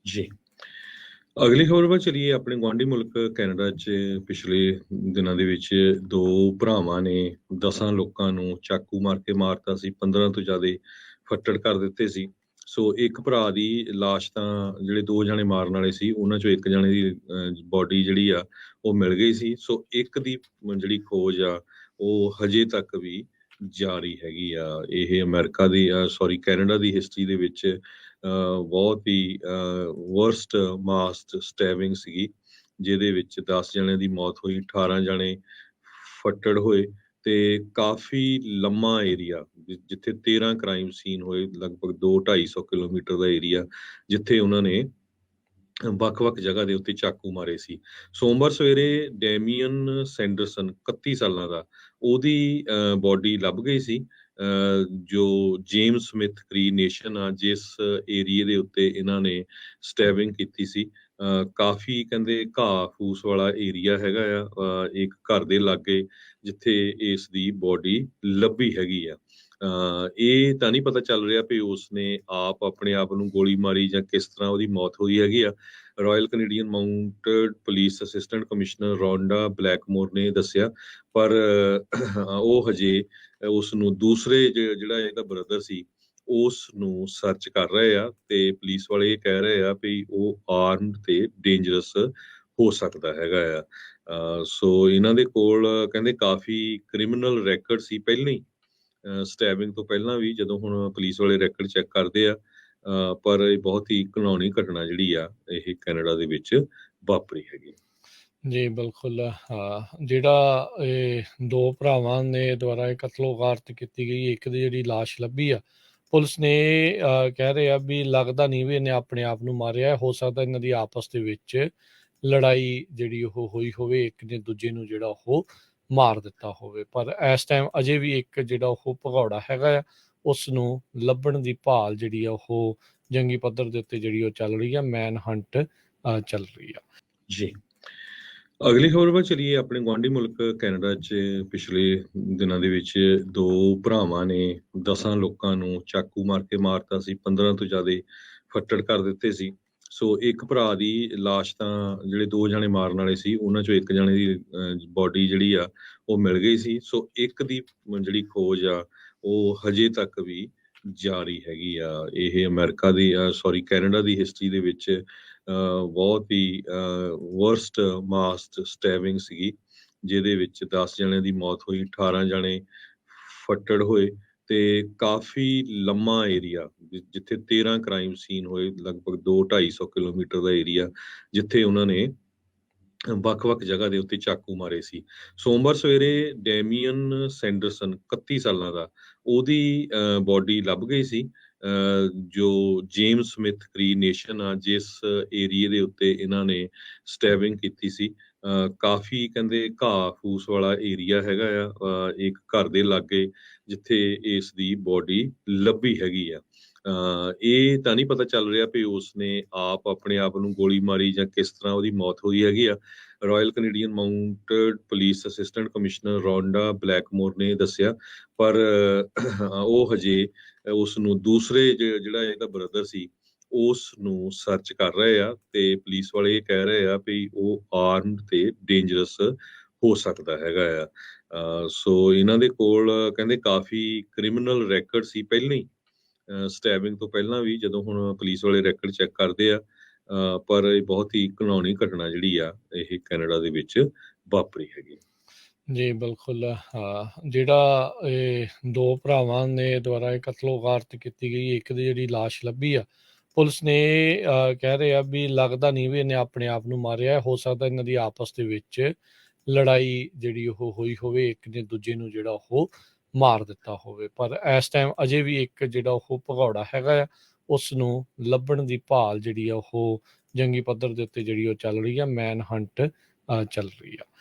ਜੀ। ਅਗਲੀ ਖਬਰ ਵੱਲ ਚਲੀਏ। ਆਪਣੇ ਗੁਆਂਢੀ ਮੁਲਕ ਕੈਨੇਡਾ 'ਚ ਪਿਛਲੇ ਦਿਨਾਂ ਦੇ ਵਿੱਚ 2 ਭਰਾਵਾਂ ਨੇ 10 ਲੋਕਾਂ ਨੂੰ ਚਾਕੂ ਮਾਰ ਕੇ ਮਾਰਤਾ ਸੀ। 15 ਤੋਂ ਜ਼ਿਆਦੇ ਫੱਟੜ ਕਰ ਦਿੱਤੇ ਸੀ। ਸੋ ਇੱਕ ਭਰਾ ਦੀ ਲਾਸ਼ ਤਾਂ ਜਿਹੜੇ 2 ਜਾਣੇ ਮਾਰਨ ਵਾਲੇ ਸੀ, ਉਹਨਾਂ 'ਚੋਂ ਇੱਕ ਜਾਣੇ ਦੀ ਬੋਡੀ ਜਿਹੜੀ ਆ ਉਹ ਮਿਲ ਗਈ ਸੀ। ਸੋ ਇੱਕ ਦੀ ਜਿਹੜੀ ਖੋਜ ਆ ਉਹ ਹਜੇ ਤੱਕ ਵੀ ਜਾਰੀ ਹੈਗੀ ਆ। ਇਹ ਅਮਰੀਕਾ ਦੀ ਕੈਨੇਡਾ ਦੀ ਹਿਸਟਰੀ ਦੇ ਵਿੱਚ ਬਹੁਤ ਹੀ ਵਰਸਟ ਮਾਸ ਸਟੈਬਿੰਗ ਸੀਗੀ, ਜਿਹਦੇ ਵਿੱਚ 10 ਜਣਿਆਂ ਦੀ ਮੌਤ ਹੋਈ, 18 ਜਾਣੇ ਫੱਟੜ ਹੋਏ ਤੇ ਕਾਫੀ ਲੰਮਾ ਏਰੀਆ ਜਿੱਥੇ 13 ਕ੍ਰਾਈਮ ਸੀਨ ਹੋਏ, ਲਗਭਗ 2-250 ਕਿਲੋਮੀਟਰ ਦਾ ਏਰੀਆ, ਜਿੱਥੇ ਉਹਨਾਂ ਨੇ ਵੱਖ-ਵੱਖ ਜਗ੍ਹਾ ਦੇ ਉੱਤੇ ਚਾਕੂ ਮਾਰੇ ਸੀ। ਸੋਮਵਾਰ ਸਵੇਰੇ ਡੈਮੀਅਨ ਸੈਂਡਰਸਨ 31 ਸਾਲਾਂ ਦਾ, ਉਹਦੀ ਬੋਡੀ ਲੱਭ ਗਈ ਸੀ, ਜੋ ਜੇਮਸ ਸਮਿਥ ਕ੍ਰੀ ਨੇਸ਼ਨ ਆ, ਜਿਸ ਏਰੀਏ ਦੇ ਉੱਤੇ ਇਹਨਾਂ ਨੇ ਸਟੈਬਿੰਗ ਕੀਤੀ ਸੀ। ਕਾਫੀ ਕਹਿੰਦੇ ਘਾਹ ਫੂਸ ਵਾਲਾ ਏਰੀਆ ਹੈਗਾ ਆ, ਇੱਕ ਘਰ ਦੇ ਲਾਗੇ ਜਿੱਥੇ ਇਸ ਦੀ ਬੋਡੀ ਲੱਭੀ ਹੈਗੀ ਆ। ਇਹ ਤਾਂ ਨਹੀਂ ਪਤਾ ਚੱਲ ਰਿਹਾ ਵੀ ਉਸਨੇ ਆਪਣੇ ਆਪ ਨੂੰ ਗੋਲੀ ਮਾਰੀ ਜਾਂ ਕਿਸ ਤਰ੍ਹਾਂ ਉਹਦੀ ਮੌਤ ਹੋਈ ਹੈਗੀ ਆ। Royal Canadian Mounted Police Assistant Commissioner Rhonda Blakemore ਨੇ ਦੱਸਿਆ, ਪਰ ਉਹ ਹਜੇ ਉਸ ਨੂੰ ਦੂਸਰੇ ਜਿਹੜਾ ਇਹਦਾ ਬ੍ਰਦਰ ਸੀ, ਉਸ ਨੂੰ ਸਰਚ ਕਰ ਰਹੇ ਆ ਤੇ ਪੁਲਿਸ ਵਾਲੇ ਇਹ ਕਹਿ ਰਹੇ ਆ ਵੀ ਉਹ ਆਰਮਡ ਤੇ ਡੇਂਜਰਸ ਹੋ ਸਕਦਾ ਹੈਗਾ ਆ। ਸੋ ਇਹਨਾਂ ਦੇ ਕੋਲ ਕਹਿੰਦੇ ਕਾਫੀ ਕ੍ਰਿਮੀਨਲ ਰੈਕੋਰਡ ਸੀ ਪਹਿਲਾਂ ਹੀ, ਸਟੈਬਿੰਗ ਤੋਂ ਪਹਿਲਾਂ ਵੀ, ਜਦੋਂ ਹੁਣ ਪੁਲਿਸ ਵਾਲੇ ਰੈਕੋਰਡ ਚੈੱਕ ਕਰਦੇ ਆ। ਪਰ ਇਹ ਬਹੁਤ ਹੀ ਘਿਨੌਣੀ ਘਟਨਾ ਜਿਹੜੀ ਆ ਇਹ ਕੈਨੇਡਾ ਦੇ ਵਿੱਚ ਵਾਪਰੀ ਹੈਗੀ। ਜੀ ਬਿਲਕੁਲ। ਜਿਹੜਾ ਇਹ 2 ਭਰਾਵਾਂ ਨੇ ਦੁਆਰਾ ਇਹ ਕਤਲੋਗਾਰਤ ਕੀਤੀ ਗਈ, ਇੱਕ ਦੀ ਜਿਹੜੀ ਲਾਸ਼ ਲੱਭੀ ਆ, ਪੁਲਿਸ ਨੇ ਕਹਿ ਰਹੇ ਆ ਵੀ ਲੱਗਦਾ ਨਹੀਂ ਵੀ ਇਹਨੇ ਆਪਣੇ ਆਪ ਨੂੰ ਮਾਰਿਆ। ਹੋ ਸਕਦਾ ਇਹਨਾਂ ਦੀ ਆਪਸ ਦੇ ਵਿੱਚ ਲੜਾਈ ਜਿਹੜੀ ਉਹ ਹੋਈ ਹੋਵੇ, ਇੱਕ ਨੇ ਦੂਜੇ ਨੂੰ ਜਿਹੜਾ ਉਹ ਮਾਰ ਦਿੱਤਾ ਹੋਵੇ। ਪਰ ਇਸ ਟਾਈਮ ਅਜੇ ਵੀ ਇੱਕ ਜਿਹੜਾ ਉਹ ਭਗੌੜਾ ਹੈਗਾ ਆ, ਉਸ ਨੂੰ ਲੱਭਣ ਦੀ ਭਾਲ ਜਿਹੜੀ ਆ ਉਹ ਜੰਗੀ ਪੱਧਰ ਦੇ ਉੱਤੇ ਜਿਹੜੀ ਉਹ ਚੱਲ ਰਹੀ ਆ, ਮੈਨ ਹੰਟ ਚੱਲ ਰਹੀ ਆ। ਜੀ। ਅਗਲੀ ਖਬਰ ਵੱਲ ਚਲੀਏ। ਆਪਣੇ ਗੁਆਂਢੀ ਮੁਲਕ ਕੈਨੇਡਾ 'ਚ ਪਿਛਲੇ ਦਿਨਾਂ ਦੇ ਵਿੱਚ 2 ਭਰਾਵਾਂ ਨੇ 10 ਲੋਕਾਂ ਨੂੰ ਚਾਕੂ ਮਾਰ ਕੇ ਮਾਰਤਾ ਸੀ। 15 ਤੋਂ ਜ਼ਿਆਦੇ ਫੱਟੜ ਕਰ ਦਿੱਤੇ ਸੀ। ਸੋ ਇੱਕ ਭਰਾ ਦੀ ਲਾਸ਼ ਤਾਂ ਜਿਹੜੇ 2 ਜਾਣੇ ਮਾਰਨ ਵਾਲੇ ਸੀ, ਉਹਨਾਂ 'ਚੋਂ ਇੱਕ ਜਾਣੇ ਦੀ ਬੋਡੀ ਜਿਹੜੀ ਆ ਉਹ ਮਿਲ ਗਈ ਸੀ। ਸੋ ਇੱਕ ਦੀ ਜਿਹੜੀ ਖੋਜ ਆ ਉਹ ਹਜੇ ਤੱਕ ਵੀ ਜਾਰੀ ਹੈਗੀ ਆ। ਇਹ ਅਮਰੀਕਾ ਦੀ ਕੈਨੇਡਾ ਦੀ ਹਿਸਟਰੀ ਦੇ ਵਿੱਚ ਬਹੁਤ ਹੀ ਵਰਸਟ ਮਾਸ ਸਟੈਬਿੰਗ ਸੀਗੀ, ਜਿਹਦੇ ਵਿੱਚ 10 ਜਣਿਆਂ ਦੀ ਮੌਤ ਹੋਈ, 18 ਜਾਣੇ ਫੱਟੜ ਹੋਏ ਤੇ ਕਾਫੀ ਲੰਮਾ ਏਰੀਆ ਜਿੱਥੇ 13 ਕ੍ਰਾਈਮ ਸੀਨ ਹੋਏ, ਲਗਭਗ 2-250 ਕਿਲੋਮੀਟਰ ਦਾ ਏਰੀਆ, ਜਿੱਥੇ ਉਹਨਾਂ ਨੇ ਵੱਖ-ਵੱਖ ਜਗ੍ਹਾ ਦੇ ਉੱਤੇ ਚਾਕੂ ਮਾਰੇ ਸੀ। ਸੋਮਵਾਰ ਸਵੇਰੇ ਡੈਮੀਅਨ ਸੈਂਡਰਸਨ 31 ਸਾਲਾਂ ਦਾ, ਉਹਦੀ ਬੋਡੀ ਲੱਭ ਗਈ ਸੀ, ਜੋ ਜੇਮਸ ਸਮਿਥ ਕ੍ਰੀ ਨੇਸ਼ਨ ਆ, ਜਿਸ ਏਰੀਏ ਦੇ ਉੱਤੇ ਇਹਨਾਂ ਨੇ ਸਟੈਬਿੰਗ ਕੀਤੀ ਸੀ। ਕਾਫੀ ਕਹਿੰਦੇ ਘਾਹ ਫੂਸ ਵਾਲਾ ਏਰੀਆ ਹੈਗਾ ਆ, ਇੱਕ ਘਰ ਦੇ ਲਾਗੇ ਜਿੱਥੇ ਇਸ ਦੀ ਬੋਡੀ ਲੱਭੀ ਹੈਗੀ ਆ। ਇਹ ਤਾਂ ਨਹੀਂ ਪਤਾ ਚੱਲ ਰਿਹਾ ਵੀ ਉਸਨੇ ਆਪਣੇ ਆਪ ਨੂੰ ਗੋਲੀ ਮਾਰੀ ਜਾਂ ਕਿਸ ਤਰ੍ਹਾਂ ਉਹਦੀ ਮੌਤ ਹੋਈ ਹੈਗੀ ਆ। Royal Canadian Mounted Police Assistant Commissioner Rhonda Blakemore ਨੇ ਦੱਸਿਆ, ਪਰ ਉਹ ਹਜੇ ਉਸ ਨੂੰ ਦੂਸਰੇ ਜਿਹੜਾ ਇਹਦਾ ਬ੍ਰਦਰ ਸੀ, ਉਸ ਨੂੰ ਸਰਚ ਕਰ ਰਹੇ ਆ ਤੇ ਪੁਲਿਸ ਵਾਲੇ ਇਹ ਕਹਿ ਰਹੇ ਆ ਵੀ ਉਹ ਆਰਮਡ ਤੇ ਡੇਂਜਰਸ ਹੋ ਸਕਦਾ ਹੈਗਾ ਆ। ਸੋ ਇਹਨਾਂ ਦੇ ਕੋਲ ਕਹਿੰਦੇ ਕਾਫੀ ਕ੍ਰਿਮੀਨਲ ਰੈਕੋਰਡ ਸੀ ਪਹਿਲਾਂ ਹੀ, ਸਟੈਬਿੰਗ ਤੋਂ ਪਹਿਲਾਂ ਵੀ, ਜਦੋਂ ਹੁਣ ਪੁਲਿਸ ਵਾਲੇ ਰੈਕੋਰਡ ਚੈੱਕ ਕਰਦੇ ਆ। ਪਰ ਇਹ ਬਹੁਤ ਹੀ ਘਿਨੌਣੀ ਘਟਨਾ ਜਿਹੜੀ ਆ ਇਹ ਕੈਨੇਡਾ ਦੇ ਵਿੱਚ ਵਾਪਰੀ ਹੈਗੀ। ਜੀ ਬਿਲਕੁਲ। ਜਿਹੜਾ ਇਹ 2 ਭਰਾਵਾਂ ਨੇ ਦੁਆਰਾ ਇਹ ਕਤਲੋਗਾਰਤ ਕੀਤੀ ਗਈ, ਇੱਕ ਦੀ ਜਿਹੜੀ ਲਾਸ਼ ਲੱਭੀ ਆ, ਪੁਲਿਸ ਨੇ ਕਹਿ ਰਹੇ ਆ ਵੀ ਲੱਗਦਾ ਨਹੀਂ ਵੀ ਇਹਨੇ ਆਪਣੇ ਆਪ ਨੂੰ ਮਾਰਿਆ। ਹੋ ਸਕਦਾ ਇਹਨਾਂ ਦੀ ਆਪਸ ਦੇ ਵਿੱਚ ਲੜਾਈ ਜਿਹੜੀ ਉਹ ਹੋਈ ਹੋਵੇ, ਇੱਕ ਨੇ ਦੂਜੇ ਨੂੰ ਜਿਹੜਾ ਉਹ ਮਾਰ ਦਿੱਤਾ ਹੋਵੇ। ਪਰ ਇਸ ਟਾਈਮ ਅਜੇ ਵੀ ਇੱਕ ਜਿਹੜਾ ਉਹ ਭਗੌੜਾ ਹੈਗਾ ਆ, ਉਸ ਨੂੰ ਲੱਭਣ ਦੀ ਭਾਲ ਜਿਹੜੀ ਆ ਉਹ ਜੰਗੀ ਪੱਧਰ ਦੇ ਉੱਤੇ ਜਿਹੜੀ ਉਹ ਚੱਲ ਰਹੀ ਆ, ਮੈਨ ਹੰਟ ਚੱਲ ਰਹੀ ਆ।